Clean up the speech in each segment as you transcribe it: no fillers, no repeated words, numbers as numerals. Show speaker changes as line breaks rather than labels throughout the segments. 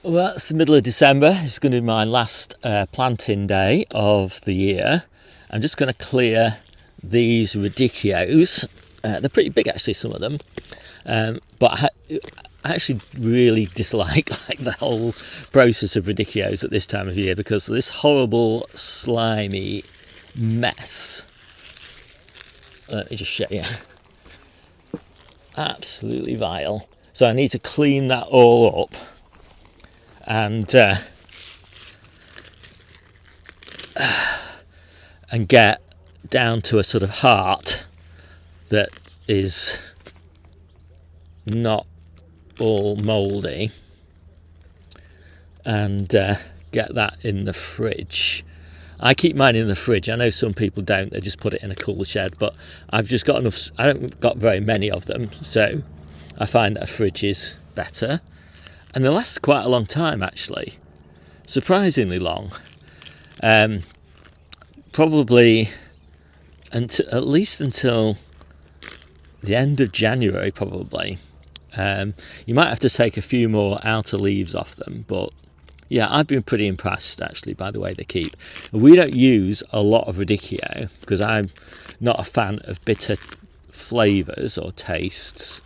Well, it's the middle of December. It's going to be my last planting day of the year. I'm just going to clear these radicchios. They're pretty big, actually, some of them. But I actually really dislike the whole process of radicchios at this time of year because of this horrible, slimy mess. Let me just show you. Absolutely vile. So I need to clean that all up. And get down to a sort of heart that is not all mouldy, and get that in the fridge. I keep mine in the fridge. I know some people don't, they just put it in a cool shed, but I've just got enough. I haven't got very many of them, so I find that a fridge is better. And they last quite a long time, actually. Surprisingly long. Probably at least until the end of January, probably. You might have to take a few more outer leaves off them, but yeah, I've been pretty impressed, actually, by the way they keep. We don't use a lot of radicchio because I'm not a fan of bitter flavours or tastes.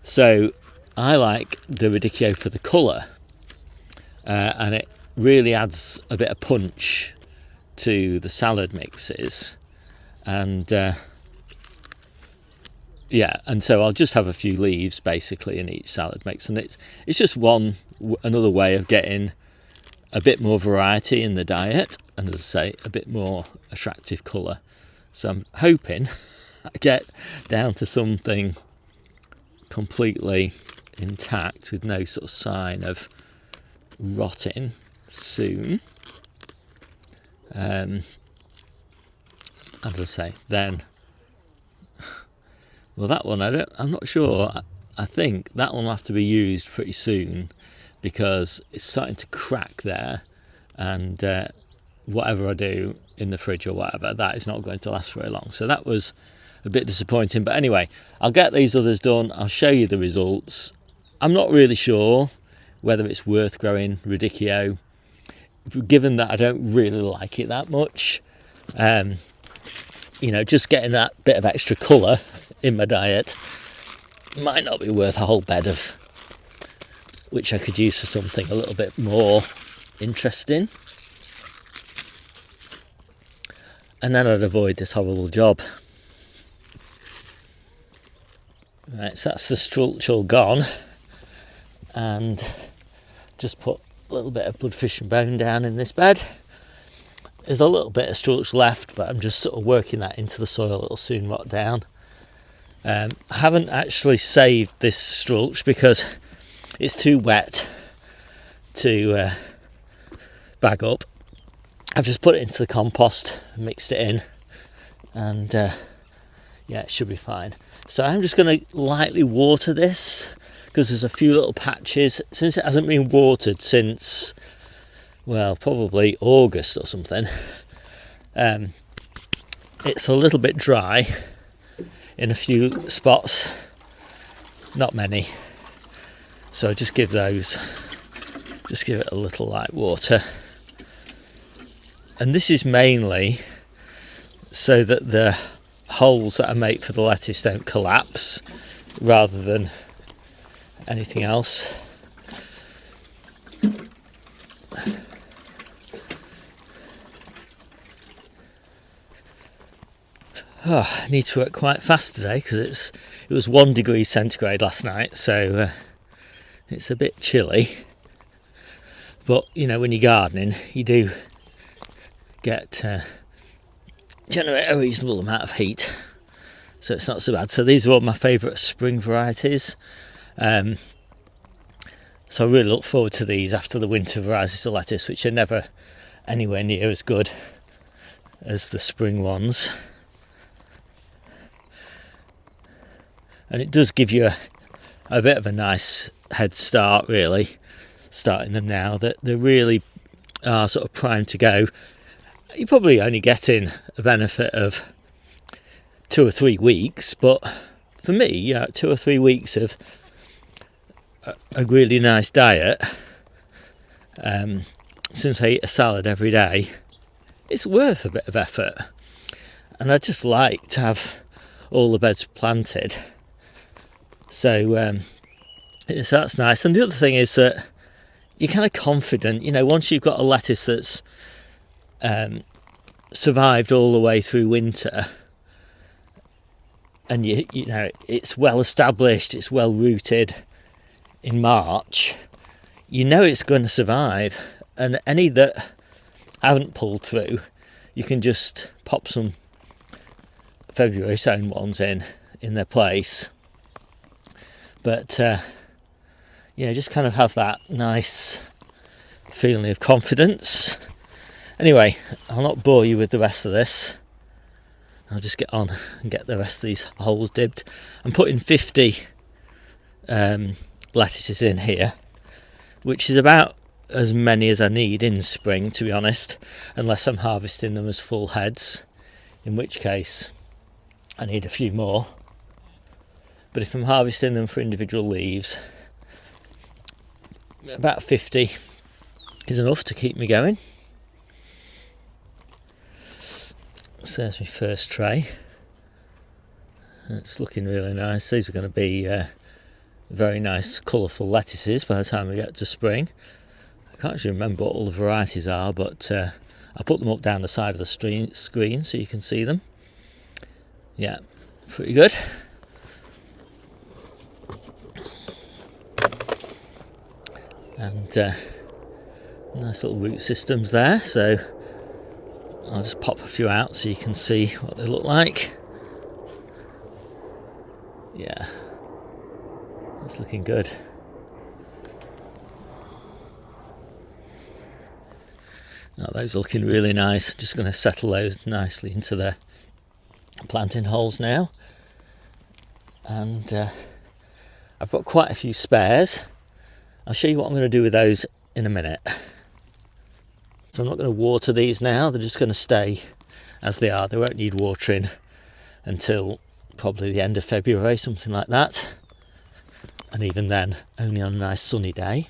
So I like the radicchio for the colour, and it really adds a bit of punch to the salad mixes, and and so I'll just have a few leaves basically in each salad mix, and it's just another way of getting a bit more variety in the diet, and as I say, a bit more attractive colour. So I'm hoping I get down to something completely intact with no sort of sign of rotting soon. As I say, then, well, that one I'm not sure. I think that one will have to be used pretty soon because it's starting to crack there, and whatever I do in the fridge or whatever, that is not going to last very long. So that was a bit disappointing, but anyway, I'll get these others done. I'll show you the results. I'm not really sure whether it's worth growing radicchio, given that I don't really like it that much. Just getting that bit of extra colour in my diet might not be worth a whole bed of, which I could use for something a little bit more interesting. And then I'd avoid this horrible job. Right, so that's the strulch all gone, and just put a little bit of bloodfish and bone down in this bed. There's a little bit of strulch left, but I'm just sort of working that into the soil. It'll soon rot down. I haven't actually saved this strulch because it's too wet to bag up. I've just put it into the compost, mixed it in, and it should be fine. So I'm just going to lightly water this because there's a few little patches. Since it hasn't been watered since, well, probably August or something, it's a little bit dry in a few spots, not many. So just give it a little light water. And this is mainly so that the holes that I make for the lettuce don't collapse, rather than anything else. I need to work quite fast today because it was 1 degree centigrade last night, so it's a bit chilly. But when you're gardening, you do generate a reasonable amount of heat, so it's not so bad. So these are all my favourite spring varieties, so I really look forward to these after the winter varieties of lettuce, which are never anywhere near as good as the spring ones. And it does give you a bit of a nice head start, really, starting them now, that they really are sort of primed to go. You're probably only getting a benefit of 2 or 3 weeks, but for me, 2 or 3 weeks of a really nice diet, since I eat a salad every day, it's worth a bit of effort. And I just like to have all the beds planted. So that's nice. And the other thing is that you're kind of confident, once you've got a lettuce that's survived all the way through winter, and you know it's well established, it's well rooted in March, it's going to survive. And any that haven't pulled through, you can just pop some February sown ones in their place. But just kind of have that nice feeling of confidence. Anyway, I'll not bore you with the rest of this. I'll just get on and get the rest of these holes dibbed. I'm putting 50 lettuces in here, which is about as many as I need in spring, to be honest, unless I'm harvesting them as full heads, in which case I need a few more. But if I'm harvesting them for individual leaves, about 50 is enough to keep me going. So there's my first tray. It's looking really nice. These are going to be very nice colourful lettuces by the time we get to spring. I can't actually remember what all the varieties are, but I put them up down the side of the screen so you can see them. Yeah, pretty good. And nice little root systems there, so I'll just pop a few out so you can see what they look like. Yeah, that's looking good. Now those are looking really nice. Just going to settle those nicely into the planting holes now. And I've got quite a few spares. I'll show you what I'm going to do with those in a minute. So I'm not going to water these now, they're just going to stay as they are. They won't need watering until probably the end of February, something like that. And even then, only on a nice sunny day.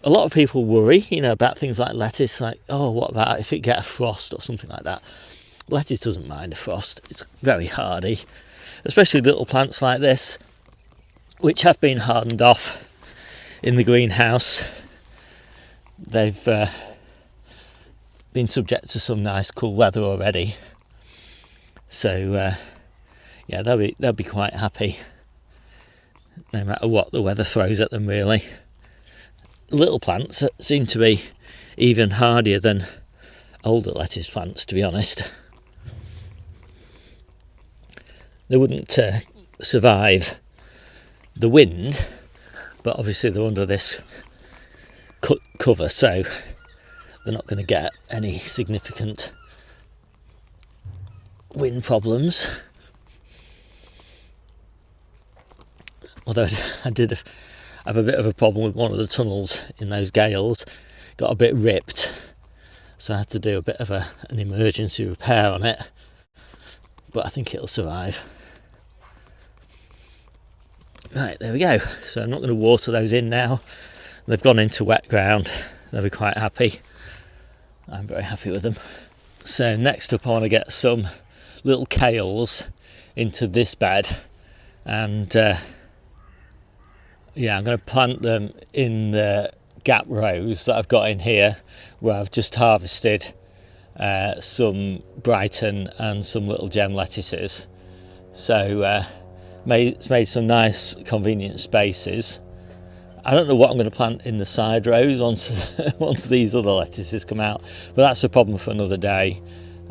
A lot of people worry, about things like lettuce, like, oh, what about if it get a frost or something like that? Lettuce doesn't mind a frost, it's very hardy, especially little plants like this, which have been hardened off in the greenhouse. They've been subject to some nice cool weather already, so they'll be quite happy no matter what the weather throws at them, really. Little plants seem to be even hardier than older lettuce plants, to be honest. They wouldn't survive the wind, but obviously they're under this cover, so they're not going to get any significant wind problems. Although I did have a bit of a problem with one of the tunnels in those gales, got a bit ripped, so I had to do a bit of an emergency repair on it, but I think it'll survive. Right, there we go. So I'm not going to water those in now. They've gone into wet ground. They'll be quite happy. I'm very happy with them. So next up I want to get some little kales into this bed, and I'm going to plant them in the gap rows that I've got in here, where I've just harvested some Brighton and some little gem lettuces. So made some nice convenient spaces. I don't know what I'm going to plant in the side rows once these other lettuces come out, but that's a problem for another day.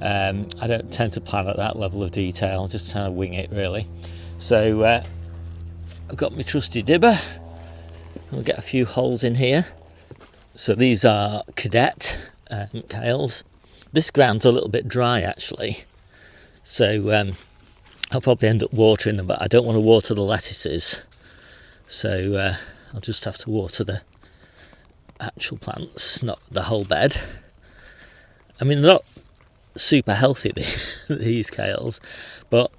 I don't tend to plan at that level of detail, just trying to wing it really. So I've got my trusty dibber. I'll get a few holes in here. So these are cadet kales. This ground's a little bit dry actually, so I'll probably end up watering them, but I don't want to water the lettuces, so I'll just have to water the actual plants, not the whole bed. I mean, they're not super healthy, these kales, but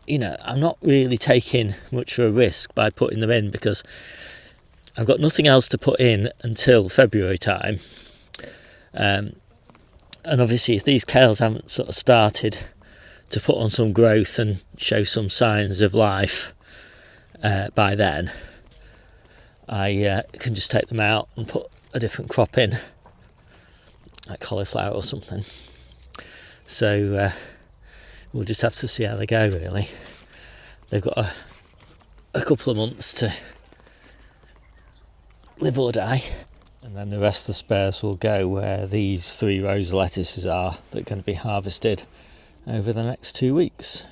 I'm not really taking much of a risk by putting them in, because I've got nothing else to put in until February time. And obviously if these kales haven't sort of started to put on some growth and show some signs of life by then, I can just take them out and put a different crop in, like cauliflower or something. So we'll just have to see how they go, really. They've got a couple of months to live or die, and then the rest of the spares will go where these 3 rows of lettuces are that are going to be harvested over the next 2 weeks.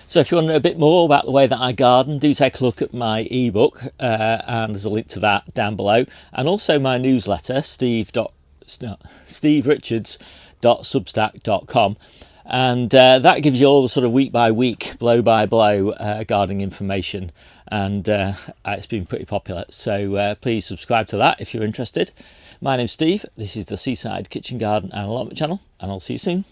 So if you want to know a bit more about the way that I garden, do take a look at my ebook, and there's a link to that down below, and also my newsletter, steverichards.substack.com, and that gives you all the sort of week by week, blow by blow gardening information, and it's been pretty popular. So please subscribe to that if you're interested. My name's Steve, this is the Seaside Kitchen Garden and Allotment channel, and I'll see you soon.